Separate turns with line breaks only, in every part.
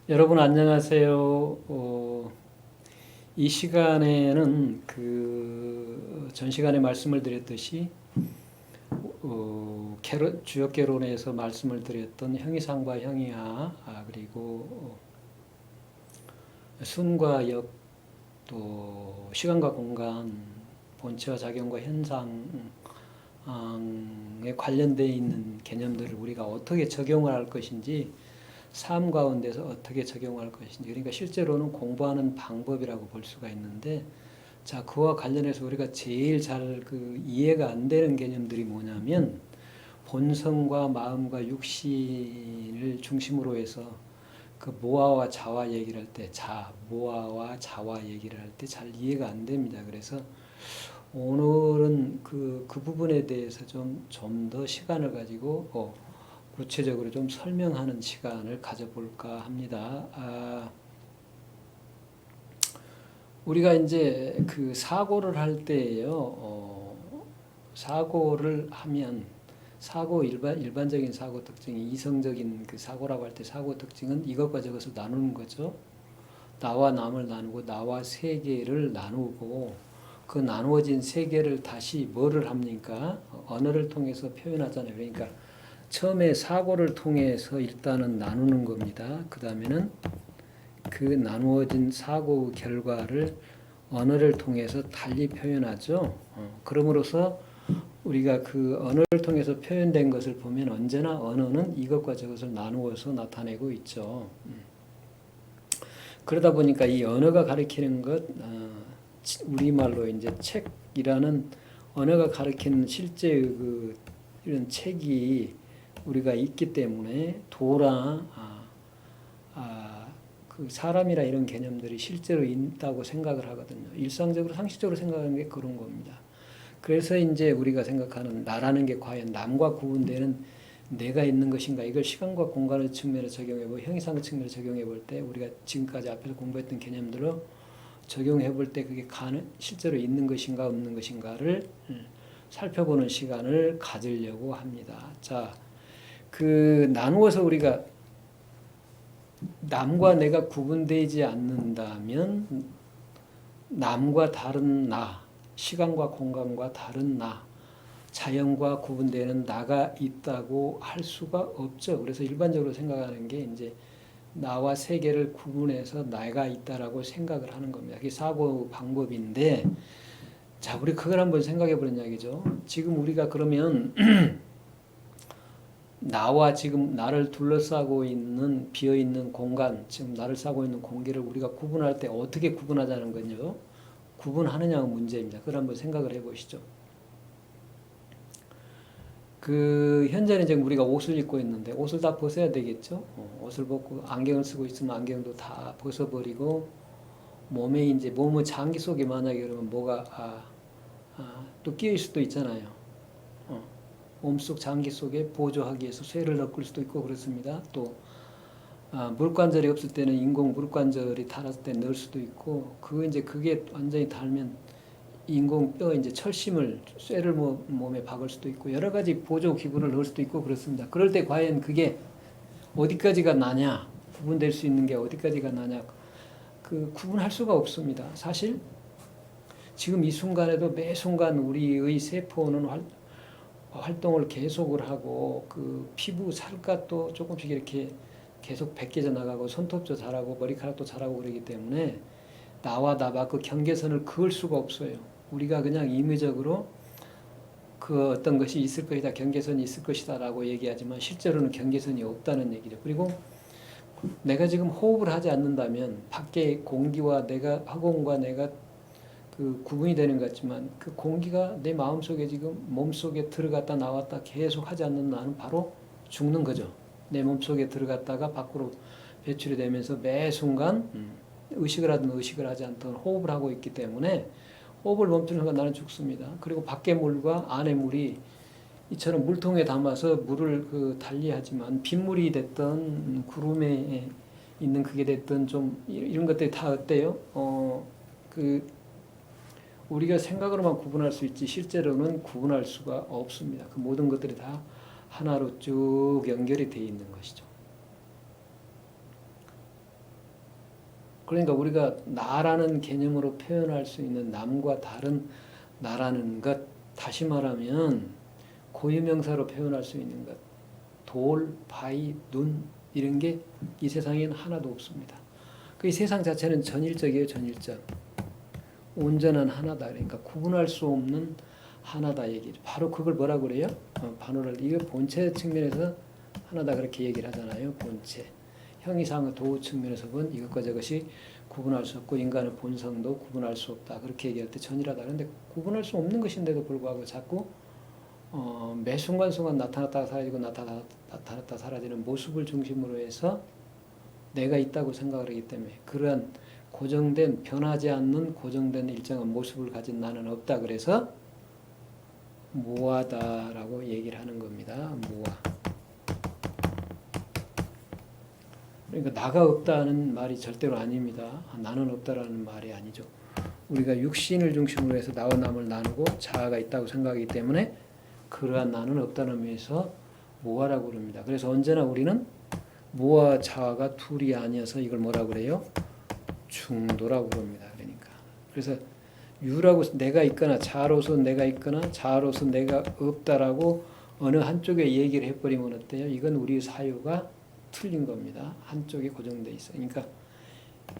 여러분 안녕하세요. 이 시간에는 전 시간에 말씀을 드렸듯이 주역 개론에서 말씀을 드렸던 형이상과 형이하, 그리고 순과 역, 또 시간과 공간, 본체와 작용과 현상에 관련되어 있는 개념들을 우리가 어떻게 적용을 할 것인지, 삶 가운데서 어떻게 적용할 것인지, 그러니까 실제로는 공부하는 방법이라고 볼 수가 있는데, 자, 그와 관련해서 우리가 제일 잘 이해가 안 되는 개념들이 뭐냐면, 본성과 마음과 육신을 중심으로 해서 모아와 자와 얘기를 할 때, 모아와 자와 얘기를 할 때 잘 이해가 안 됩니다. 그래서 오늘은 그 부분에 대해서 좀 더 시간을 가지고 구체적으로 좀 설명하는 시간을 가져볼까 합니다. 우리가 이제 사고를 할 때예요. 사고를 하면 일반적인 사고 특징이, 이성적인 사고라고 할 때 사고 특징은 이것과 저것을 나누는 거죠. 나와 남을 나누고 나와 세계를 나누고, 그 나누어진 세계를 다시 뭐를 합니까? 언어를 통해서 표현하잖아요. 그러니까 처음에 사고를 통해서 일단은 나누는 겁니다. 그 다음에는 그 나누어진 사고 결과를 언어를 통해서 달리 표현하죠. 그럼으로써 우리가 그 언어를 통해서 표현된 것을 보면 언제나 언어는 이것과 저것을 나누어서 나타내고 있죠. 그러다 보니까 이 언어가 가리키는 것, 우리말로 이제 책이라는 언어가 가리키는 실제 이런 책이 우리가 있기 때문에 사람이라 이런 개념들이 실제로 있다고 생각을 하거든요. 일상적으로 상식적으로 생각하는 게 그런 겁니다. 그래서 이제 우리가 생각하는 나라는 게 과연 남과 구분되는 내가 있는 것인가, 이걸 시간과 공간의 측면에 적용해보고 형이상의 측면에 적용해볼 때, 우리가 지금까지 앞에서 공부했던 개념들로 적용해볼 때 그게 실제로 있는 것인가 없는 것인가를 살펴보는 시간을 가지려고 합니다. 자, 나누어서 우리가 남과 내가 구분되지 않는다면 남과 다른 나, 시간과 공간과 다른 나, 자연과 구분되는 나가 있다고 할 수가 없죠. 그래서 일반적으로 생각하는 게 이제 나와 세계를 구분해서 나가 있다라고 생각을 하는 겁니다. 그게 사고 방법인데, 자, 우리 그걸 한번 생각해 보는 이야기죠. 지금 우리가 그러면 나와 지금 나를 둘러싸고 있는 비어있는 공간, 지금 나를 싸고 있는 공기를 우리가 구분할 때 어떻게 구분하자는 건요? 구분하느냐가 문제입니다. 그걸 한번 생각을 해보시죠. 현재는 지금 우리가 옷을 입고 있는데 옷을 다 벗어야 되겠죠? 옷을 벗고 안경을 쓰고 있으면 안경도 다 벗어버리고, 몸의 장기 속에 만약에 그러면 뭐가 또 끼일 수도 있잖아요. 몸속 장기 속에 보조하기 위해서 쇠를 넣을 수도 있고 그렇습니다. 또 물관절이 없을 때는 인공 물관절이 닳았을 때 넣을 수도 있고, 그게 완전히 닳으면 인공 뼈 이제 철심을 쇠를 몸에 박을 수도 있고, 여러 가지 보조 기구를 넣을 수도 있고 그렇습니다. 그럴 때 과연 그게 어디까지가 나냐, 구분될 수 있는 게 어디까지가 나냐, 구분할 수가 없습니다. 사실 지금 이 순간에도 매 순간 우리의 세포는 활동을 계속을 하고, 피부 살갗도 조금씩 이렇게 계속 벗겨져 나가고, 손톱도 자라고 머리카락도 자라고 그러기 때문에 나와 나와 그 경계선을 그을 수가 없어요. 우리가 그냥 임의적으로 어떤 것이 있을 것이다, 경계선이 있을 것이다 라고 얘기하지만 실제로는 경계선이 없다는 얘기죠. 그리고 내가 지금 호흡을 하지 않는다면 밖에 공기와 화공과 내가 구분이 되는 것 같지만, 그 공기가 내 마음속에 지금 몸속에 들어갔다 나왔다 계속 하지 않는 나는 바로 죽는 거죠. 내 몸속에 들어갔다가 밖으로 배출이 되면서 매 순간 의식을 하든 의식을 하지 않든 호흡을 하고 있기 때문에, 호흡을 멈추는 순간 나는 죽습니다. 그리고 밖의 물과 안의 물이 이처럼 물통에 담아서 물을 달리하지만, 빗물이 됐든 구름에 있는 그게 됐든 좀 이런 것들이 다 어때요? 우리가 생각으로만 구분할 수 있지 실제로는 구분할 수가 없습니다. 그 모든 것들이 다 하나로 쭉 연결이 되어 있는 것이죠. 그러니까 우리가 나라는 개념으로 표현할 수 있는 남과 다른 나라는 것, 다시 말하면 고유명사로 표현할 수 있는 것, 돌, 바위, 눈 이런 게 이 세상에는 하나도 없습니다. 그 세상 자체는 전일적이에요, 전일적. 온전한 하나다. 그러니까 구분할 수 없는 하나다 얘기죠. 바로 그걸 뭐라 그래요? 반호를 이거 본체 측면에서 하나다 그렇게 얘기를 하잖아요. 본체. 형이상의 도우 측면에서 본 이것과 저것이 구분할 수 없고 인간의 본성도 구분할 수 없다. 그렇게 얘기할 때 전이라다. 그런데 구분할 수 없는 것인데도 불구하고 자꾸 매 순간순간 나타났다가 사라지고 나타났다 사라지는 모습을 중심으로 해서 내가 있다고 생각을 하기 때문에 그러한 고정된 변하지 않는 고정된 일정한 모습을 가진 나는 없다. 그래서 무하다라고 얘기를 하는 겁니다. 무하. 그러니까 나가 없다는 말이 절대로 아닙니다. 나는 없다라는 말이 아니죠. 우리가 육신을 중심으로 해서 나와 남을 나누고 자아가 있다고 생각하기 때문에 그러한 나는 없다는 의미에서 무하라고 그럽니다. 그래서 언제나 우리는 무와 자아가 둘이 아니어서 이걸 뭐라고 그래요? 중도라고 그럽니다. 그러니까 그래서 유라고 내가 있거나 자아로서 내가 있거나 자아로서 내가 없다라고 어느 한쪽에 얘기를 해버리면 어때요? 이건 우리 사유가 틀린 겁니다. 한쪽에 고정돼 있어. 그러니까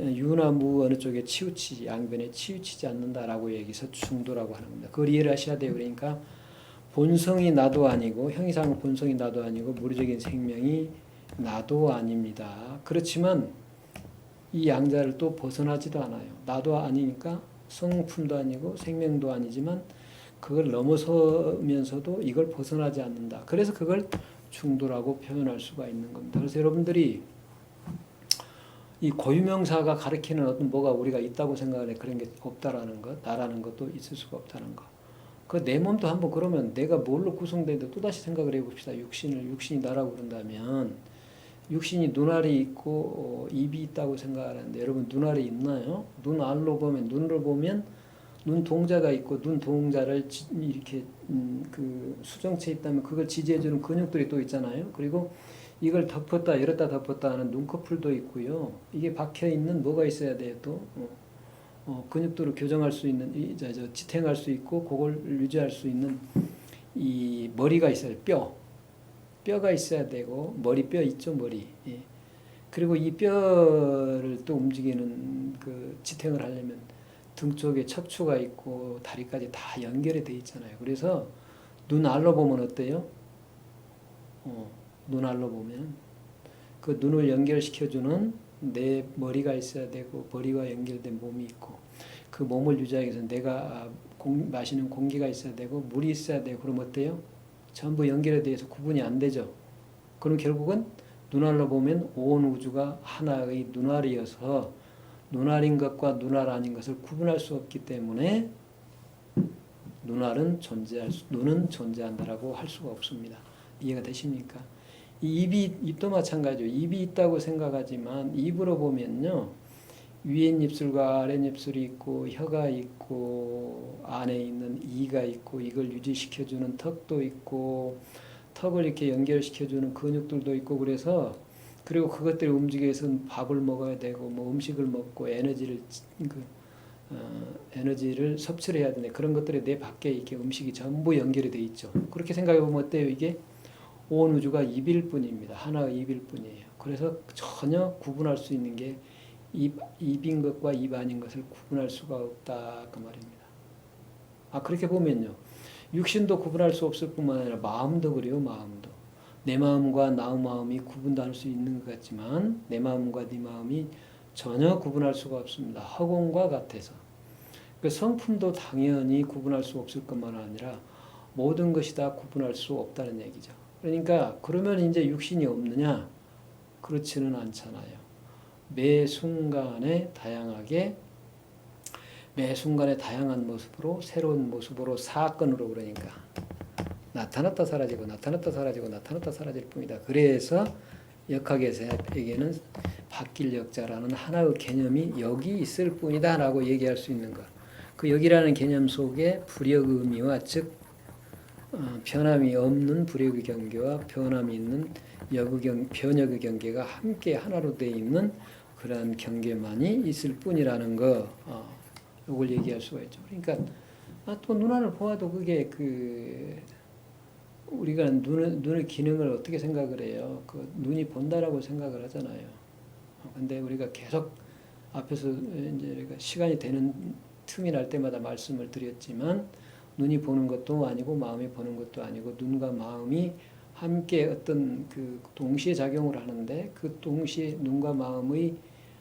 유나 무 어느 쪽에 치우치지 양변에 치우치지 않는다라고 얘기해서 중도라고 하는 겁니다. 그걸 이해를 하셔야 돼요. 그러니까 본성이 나도 아니고 형이상 본성이 나도 아니고 물리적인 생명이 나도 아닙니다. 그렇지만 이 양자를 또 벗어나지도 않아요. 나도 아니니까 성품도 아니고 생명도 아니지만 그걸 넘어서면서도 이걸 벗어나지 않는다. 그래서 그걸 중도라고 표현할 수가 있는 겁니다. 그래서 여러분들이 이 고유명사가 가리키는 어떤 뭐가 우리가 있다고 생각을 해 그런 게 없다라는 것, 나라는 것도 있을 수가 없다는 것. 그 내 몸도 한번 그러면 내가 뭘로 구성되는데 또다시 생각을 해봅시다. 육신이 나라고 그런다면 육신이 눈알이 있고 입이 있다고 생각하는데 여러분 눈알이 있나요? 눈알로 보면 눈으로 보면 눈 동자가 있고 눈 동자를 이렇게 그 수정체 있다면 그걸 지지해주는 근육들이 또 있잖아요. 그리고 이걸 덮었다 열었다 덮었다 하는 눈꺼풀도 있고요. 이게 박혀 있는 뭐가 있어야 돼요 또 근육들을 교정할 수 있는 지탱할 수 있고 그걸 유지할 수 있는 이 머리가 있어요. 뼈가 있어야 되고 머리뼈 있죠 머리. 예. 그리고 이 뼈를 또 움직이는 그 지탱을 하려면 등 쪽에 척추가 있고 다리까지 다 연결이 돼 있잖아요. 그래서 눈알로 보면 어때요? 눈알로 보면 그 눈을 연결시켜주는 내 머리가 있어야 되고 머리와 연결된 몸이 있고 그 몸을 유지하기 위해서 내가 마시는 공기가 있어야 되고 물이 있어야 되고 그럼 어때요? 전부 연결에 대해서 구분이 안 되죠. 그럼 결국은 눈알로 보면 온 우주가 하나의 눈알이어서 눈알인 것과 눈알 아닌 것을 구분할 수 없기 때문에 눈은 존재한다라고 할 수가 없습니다. 이해가 되십니까? 이 입도 마찬가지죠. 입이 있다고 생각하지만 입으로 보면요. 위에 입술과 아래 입술이 있고 혀가 있고 안에 있는 이가 있고 이걸 유지시켜주는 턱도 있고 턱을 이렇게 연결시켜주는 근육들도 있고 그래서 그리고 그것들이 움직이기 위해서는 밥을 먹어야 되고 뭐 음식을 먹고 에너지를 섭취를 해야 되는데 그런 것들이 내 밖에 이렇게 음식이 전부 연결이 돼 있죠. 그렇게 생각해 보면 어때요? 이게 온 우주가 입일 뿐입니다. 하나의 입일 뿐이에요. 그래서 전혀 구분할 수 있는 게 입인 것과 입 아닌 것을 구분할 수가 없다 그 말입니다. 그렇게 보면요. 육신도 구분할 수 없을 뿐만 아니라 마음도 그래요. 마음도. 내 마음과 나의 마음이 구분도 할 수 있는 것 같지만 내 마음과 네 마음이 전혀 구분할 수가 없습니다. 허공과 같아서. 그 성품도 당연히 구분할 수 없을 것만 아니라 모든 것이 다 구분할 수 없다는 얘기죠. 그러니까 그러면 이제 육신이 없느냐? 그렇지는 않잖아요. 매 순간에 다양한 모습으로 새로운 모습으로 사건으로 그러니까 나타났다 사라지고 나타났다 사라지고 나타났다 사라질 뿐이다. 그래서 역학에서에게는 바뀔 역자라는 하나의 개념이 여기 있을 뿐이다 라고 얘기할 수 있는 것. 그 여기라는 개념 속에 불역 의미와 즉 변함이 없는 불역의 경계와 변함이 있는 변역의 경계가 함께 하나로 되어 있는 그러한 경계만이 있을 뿐이라는 거, 요걸 얘기할 수가 있죠. 그러니까 또 눈안을 보아도 그게 우리가 눈의 기능을 어떻게 생각을 해요? 그 눈이 본다라고 생각을 하잖아요. 근데 우리가 계속 앞에서 이제 시간이 되는 틈이 날 때마다 말씀을 드렸지만 눈이 보는 것도 아니고 마음이 보는 것도 아니고 눈과 마음이 함께 어떤 그 동시에 작용을 하는데 그 동시에 눈과 마음의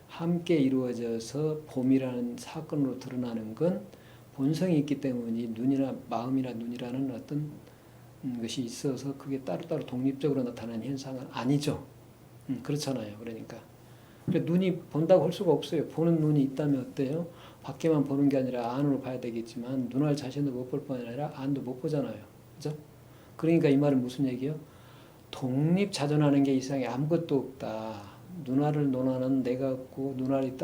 함께 이루어져서 봄이라는 사건으로 드러나는 건 본성이 있기 때문에 눈이나 마음이나 눈이라는 어떤 것이 있어서 그게 따로따로 독립적으로 나타나는 현상은 아니죠. 그렇잖아요. 그러니까 눈이 본다고 할 수가 없어요. 보는 눈이 있다면 어때요? 밖에만 보는 게 아니라 안으로 봐야 되겠지만 눈알 자신도 못 볼 뿐 아니라 안도 못 보잖아요. 그죠? 그러니까 이 말은 무슨 얘기예요? 독립자존하는 게 이상에 아무것도 없다. 눈알을 논하는 내가 없고 눈알이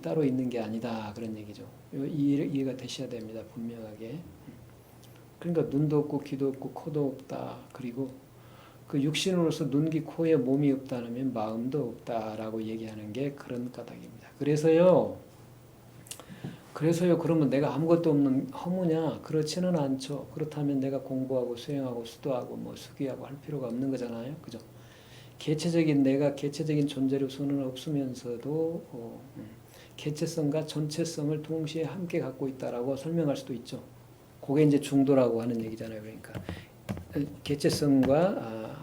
따로 있는 게 아니다. 그런 얘기죠. 이해가 되셔야 됩니다. 분명하게. 그러니까 눈도 없고 귀도 없고 코도 없다. 그리고 그 육신으로서 눈, 귀, 코에 몸이 없다면 마음도 없다라고 얘기하는 게 그런 까닭입니다. 그래서요, 그러면 내가 아무것도 없는 허무냐? 그렇지는 않죠. 그렇다면 내가 공부하고 수행하고 수도하고 뭐 수기하고 할 필요가 없는 거잖아요. 그죠? 내가 개체적인 존재로서는 없으면서도 개체성과 전체성을 동시에 함께 갖고 있다라고 설명할 수도 있죠. 그게 이제 중도라고 하는 얘기잖아요. 그러니까 개체성과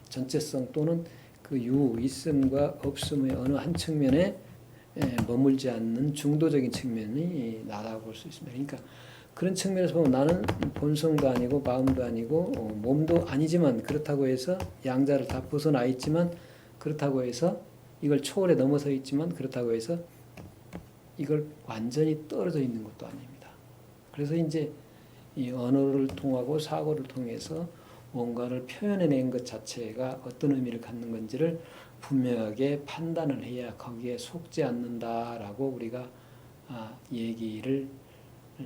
전체성 또는 그 있음과 없음의 어느 한 측면에 머물지 않는 중도적인 측면이 나다고 볼 수 있습니다. 그러니까 그런 측면에서 보면 나는 본성도 아니고 마음도 아니고 몸도 아니지만 그렇다고 해서 양자를 다 벗어나 있지만 그렇다고 해서 이걸 초월해 넘어서 있지만 그렇다고 해서 이걸 완전히 떨어져 있는 것도 아닙니다. 그래서 이제 이 언어를 통하고 사고를 통해서 뭔가를 표현해낸 것 자체가 어떤 의미를 갖는 건지를 분명하게 판단을 해야 거기에 속지 않는다라고 우리가 얘기를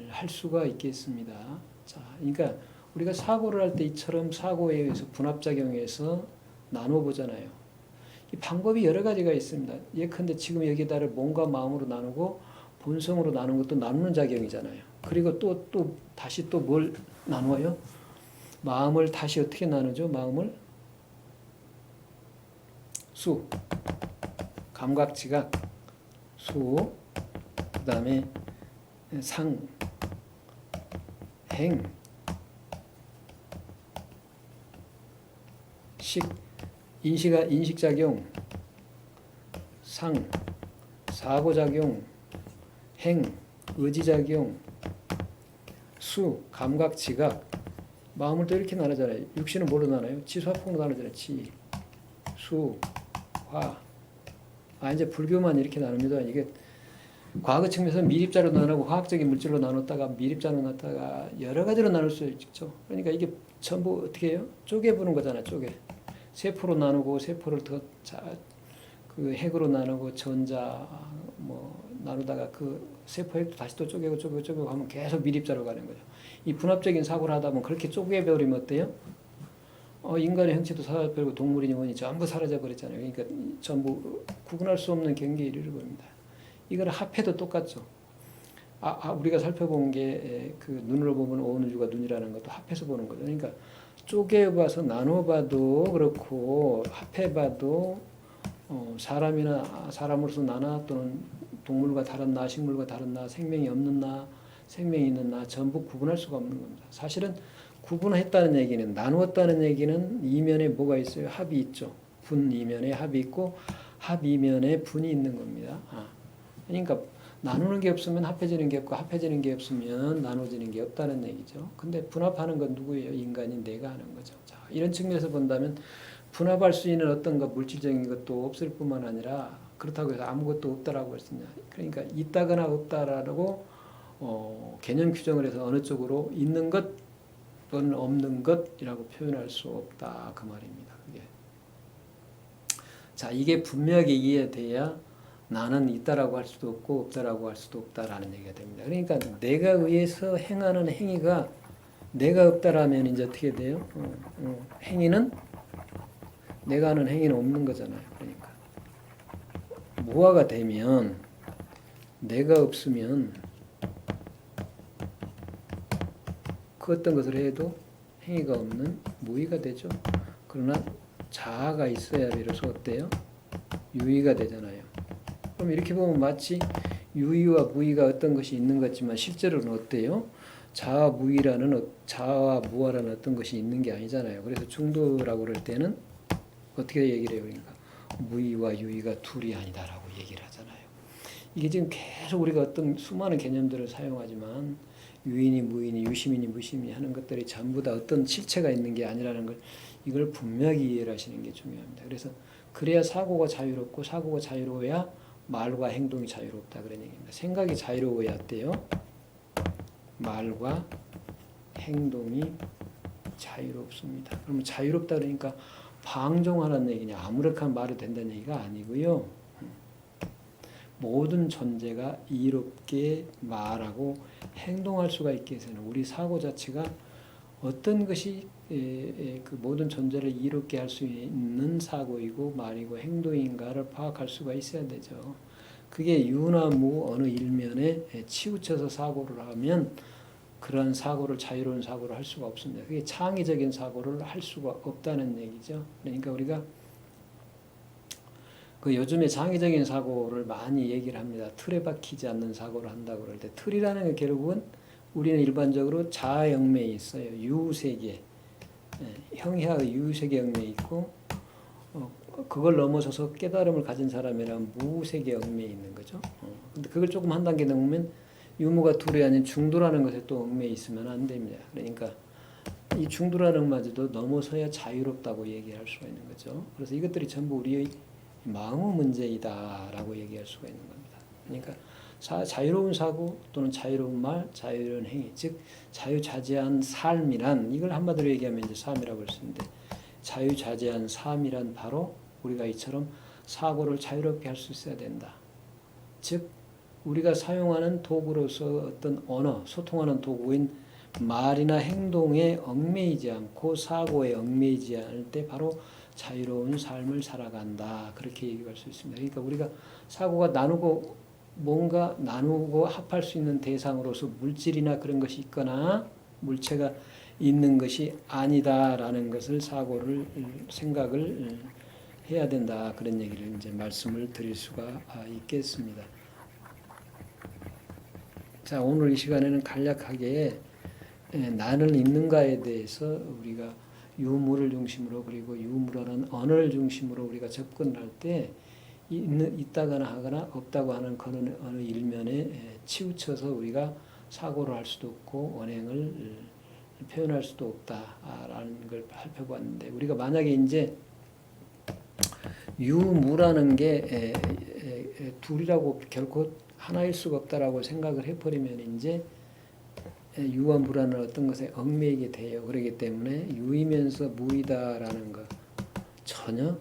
할 수가 있겠습니다. 자, 그러니까 우리가 사고를 할 때 이처럼 사고에 의해서 분합작용해서 나눠보잖아요. 이 방법이 여러 가지가 있습니다. 예컨대 지금 여기다를 몸과 마음으로 나누고 본성으로 나누는 것도 나누는 작용이잖아요. 그리고 또 다시 또 뭘 나누어요? 마음을 다시 어떻게 나누죠? 마음을 수, 감각, 지각, 수, 그 다음에 상, 행, 식, 인식작용, 상, 사고작용, 행, 의지작용, 수, 감각, 지각. 마음을 또 이렇게 나누잖아요. 육신은 뭘로 나눠요? 지수화풍으로 나누잖아요. 지, 수, 화. 이제 불교만 이렇게 나눕니다. 이게 과거 측면에서 미립자로 나누고 화학적인 물질로 나눴다가 미립자로 나눴다가 여러 가지로 나눌 수 있죠. 그러니까 이게 전부 어떻게 해요? 쪼개보는 거잖아. 세포로 나누고 세포를 그 핵으로 나누고 전자 뭐 나누다가 그 세포 핵도 다시 또 쪼개고 하면 계속 미립자로 가는 거죠. 이 분합적인 사고를 하다 보면 그렇게 쪼개버리면 어때요? 인간의 형체도 사라져버리고 동물의 영혼이 전부 사라져버렸잖아요. 그러니까 전부 구분할 수 없는 경계에 이르는 겁니다. 이걸 합해도 똑같죠. 우리가 살펴본 게 그 눈으로 보면 온 우주가 눈이라는 것도 합해서 보는 거죠. 그러니까 쪼개봐서 나눠봐도 그렇고 합해봐도 사람으로서 나나 또는 동물과 다른 나, 식물과 다른 나, 생명이 없는 나, 생명이 있는 나 전부 구분할 수가 없는 겁니다. 사실은 구분했다는 얘기는 나누었다는 얘기는 이면에 뭐가 있어요? 합이 있죠. 분 이면에 합이 있고 합 이면에 분이 있는 겁니다. 그러니까 나누는 게 없으면 합해지는 게 없고 합해지는 게 없으면 나눠지는 게 없다는 얘기죠. 근데 분합하는 건 누구예요? 인간인 내가 하는 거죠. 자, 이런 측면에서 본다면 분합할 수 있는 어떤 것 물질적인 것도 없을 뿐만 아니라 그렇다고 해서 아무것도 없다라고 할 수 있냐? 그러니까 있다거나 없다라고 개념 규정을 해서 어느 쪽으로 있는 것 또는 없는 것이라고 표현할 수 없다 그 말입니다. 그게. 자, 이게 분명하게 이해돼야 나는 있다라고 할 수도 없고 없다라고 할 수도 없다라는 얘기가 됩니다. 그러니까 내가 의해서 행하는 행위가 내가 없다라면 이제 어떻게 돼요? 행위는 내가 하는 행위는 없는 거잖아요. 그러니까 무화가 되면 내가 없으면 그 어떤 것을 해도 행위가 없는 무의가 되죠. 그러나 자아가 있어야 비로소 어때요? 유의가 되잖아요. 그럼 이렇게 보면 마치 유의와 무의가 어떤 것이 있는 것 같지만 실제로는 어때요? 자아 무의라는 자아와 무아라는 어떤 것이 있는 게 아니잖아요. 그래서 중도라고 그럴 때는 어떻게 얘기를 해요? 그러니까 무의와 유의가 둘이 아니다라고 얘기를 하잖아요. 이게 지금 계속 우리가 어떤 수많은 개념들을 사용하지만 유인이 무인이 유심이니 무심이 하는 것들이 전부 다 어떤 실체가 있는 게 아니라는 걸 이걸 분명히 이해를 하시는 게 중요합니다. 그래서 그래야 사고가 자유롭고 사고가 자유로워야 말과 행동이 자유롭다 그런 얘기입니다. 생각이 자유로워야 어때요? 말과 행동이 자유롭습니다. 그러면 자유롭다 그러니까 방종하라는 얘기냐 아무렇게나 말이 된다는 얘기가 아니고요. 모든 존재가 이롭게 말하고 행동할 수가 있게 해서는 우리 사고 자체가 어떤 것이 그 모든 존재를 이롭게 할 수 있는 사고이고 말이고 행동인가를 파악할 수가 있어야 되죠. 그게 유나 무 어느 일면에 치우쳐서 사고를 하면 그런 사고를 자유로운 사고를 할 수가 없습니다. 그게 창의적인 사고를 할 수가 없다는 얘기죠. 그러니까 우리가 그 요즘에 창의적인 사고를 많이 얘기를 합니다. 틀에 박히지 않는 사고를 한다고 그럴 때 틀이라는 게 결국은 우리는 일반적으로 자아영매에 있어요. 유세계, 형해의 유세계 영매에 있고 그걸 넘어서서 깨달음을 가진 사람이란 무세계 영매에 있는 거죠. 근데 그걸 조금 한 단계 넘으면 유무가 둘이 아닌 중도라는 것에 또 얽매여 있으면 안 됩니다. 그러니까 이 중도라는 것마저도 넘어서야 자유롭다고 얘기할 수가 있는 거죠. 그래서 이것들이 전부 우리의 마음의 문제이다라고 얘기할 수가 있는 겁니다. 그러니까 자유로운 사고 또는 자유로운 말, 자유로운 행위, 즉 자유자재한 삶이란 이걸 한마디로 얘기하면 이제 삶이라고 할 수 있는데 자유자재한 삶이란 바로 우리가 이처럼 사고를 자유롭게 할 수 있어야 된다. 즉 우리가 사용하는 도구로서 어떤 언어, 소통하는 도구인 말이나 행동에 얽매이지 않고 사고에 얽매이지 않을 때 바로 자유로운 삶을 살아간다. 그렇게 얘기할 수 있습니다. 그러니까 우리가 사고가 나누고 뭔가 나누고 합할 수 있는 대상으로서 물질이나 그런 것이 있거나 물체가 있는 것이 아니다라는 것을 생각을 해야 된다. 그런 얘기를 이제 말씀을 드릴 수가 있겠습니다. 자, 오늘 이 시간에는 간략하게 나는 있는가에 대해서 우리가 유무를 중심으로 그리고 유무라는 언어를 중심으로 우리가 접근할 때 있다거나 하거나 없다고 하는 그런 어느 일면에 치우쳐서 우리가 사고를 할 수도 없고 언행을 표현할 수도 없다라는 걸 살펴봤는데 우리가 만약에 이제 유무라는 게 둘이라고 결코 하나일 수가 없다라고 생각을 해버리면 이제 유와 무라는 어떤 것에 얽매이게 돼요. 그렇기 때문에 유이면서 무이다라는 것 전혀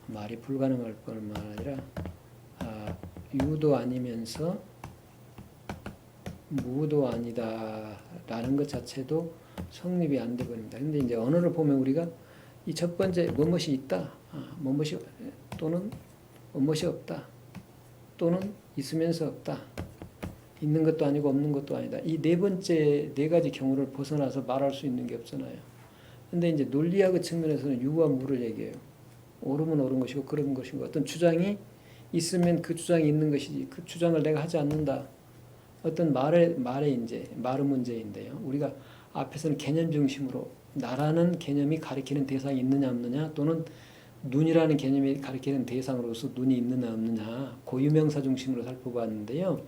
말이 불가능할 뿐만 아니라 유도 아니면서 무도 아니다라는 것 자체도 성립이 안 되버립니다. 근데 이제 언어를 보면 우리가 이 첫 번째 무엇이 있다, 무엇이 또는 무엇이 없다, 또는 있으면서 없다. 있는 것도 아니고 없는 것도 아니다. 이 네 번째 네 가지 경우를 벗어나서 말할 수 있는 게 없잖아요. 근데 이제 논리학의 측면에서는 유와 무를 얘기해요. 옳으면 옳은 것이고 그런 것이고 어떤 주장이 있으면 그 주장이 있는 것이지 그 주장을 내가 하지 않는다. 어떤 말의 이제 말의 문제인데요. 우리가 앞에서는 개념 중심으로 나라는 개념이 가리키는 대상이 있느냐 없느냐 또는 눈이라는 개념이 가리키는 대상으로서 눈이 있느냐 없느냐 고유명사 중심으로 살펴봤는데요.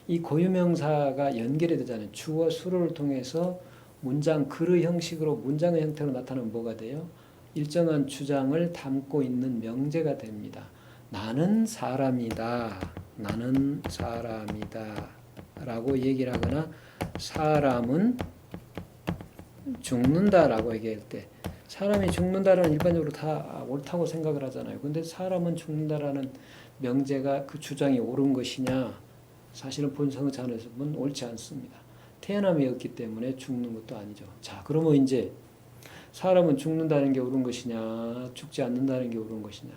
이 고유명사가 연결이 되잖아요. 주어 수를 통해서 문장 글의 형식으로 문장의 형태로 나타나면 뭐가 돼요? 일정한 주장을 담고 있는 명제가 됩니다. 나는 사람이다. 나는 사람이다. 라고 얘기를 하거나 사람은 죽는다라고 얘기할 때 사람이 죽는다라는 일반적으로 다 옳다고 생각을 하잖아요. 근데 사람은 죽는다라는 명제가 그 주장이 옳은 것이냐? 사실은 본성의 차원에서 보면 옳지 않습니다. 태어남이 없기 때문에 죽는 것도 아니죠. 자, 그러면 이제 사람은 죽는다는 게 옳은 것이냐, 죽지 않는다는 게 옳은 것이냐.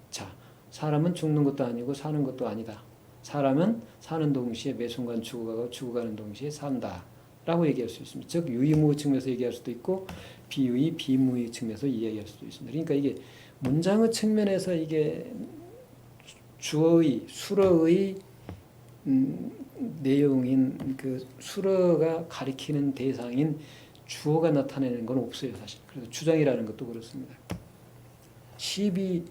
자, 사람은 죽는 것도 아니고 사는 것도 아니다. 사람은 사는 동시에 매 순간 죽어가고 죽어가는 동시에 산다. 라고 얘기할 수 있습니다. 즉 유의무의 측면에서 얘기할 수도 있고 비유의 비무의 측면에서 이야기할 수도 있습니다. 그러니까 이게 문장의 측면에서 이게 주어의 수어의 내용인 그 수어가 가리키는 대상인 주어가 나타내는 건 없어요, 사실. 그래서 주장이라는 것도 그렇습니다. 시비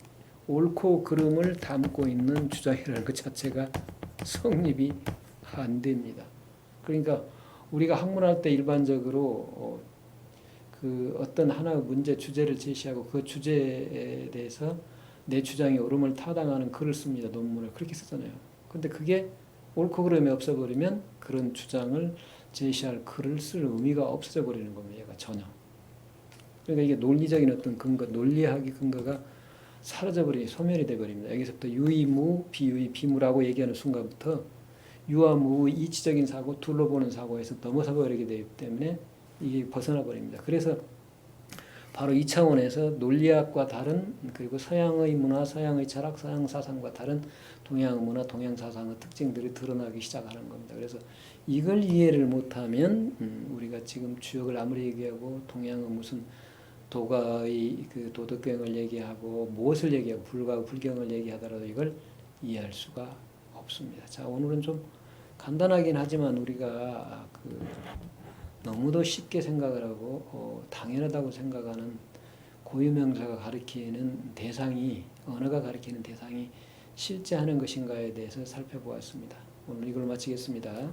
옳고 그름을 담고 있는 주장이라는 것 자체가 성립이 안 됩니다. 그러니까 우리가 학문할 때 일반적으로 그 어떤 하나의 문제 주제를 제시하고 그 주제에 대해서 내 주장이 옳음을 타당하는 글을 씁니다. 논문을 그렇게 쓰잖아요. 근데 그게 옳고 그름이 없어버리면 그런 주장을 제시할 글을 쓸 의미가 없어져 버리는 겁니다. 얘가 전혀. 그러니까 이게 논리적인 어떤 근거, 논리학의 근거가 사라져버리니 소멸이 돼버립니다. 여기서부터 유의무, 비유의, 비무라고 얘기하는 순간부터 유와 무의 이치적인 사고, 둘러보는 사고에서 넘어서 버리게 되기 때문에 이게 벗어나 버립니다. 그래서 바로 이 차원에서 논리학과 다른 그리고 서양의 문화, 서양의 철학, 서양 사상과 다른 동양 문화, 동양 사상의 특징들이 드러나기 시작하는 겁니다. 그래서 이걸 이해를 못하면 우리가 지금 주역을 아무리 얘기하고 동양의 무슨 도가의 그 도덕경을 얘기하고 무엇을 얘기하고 불과 불경을 얘기하더라도 이걸 이해할 수가 없습니다. 자, 오늘은 좀 간단하긴 하지만 우리가 그 너무도 쉽게 생각을 하고 당연하다고 생각하는 고유명사가 가리키는 대상이 언어가 가리키는 대상이 실제 하는 것인가에 대해서 살펴보았습니다. 오늘 이걸 마치겠습니다.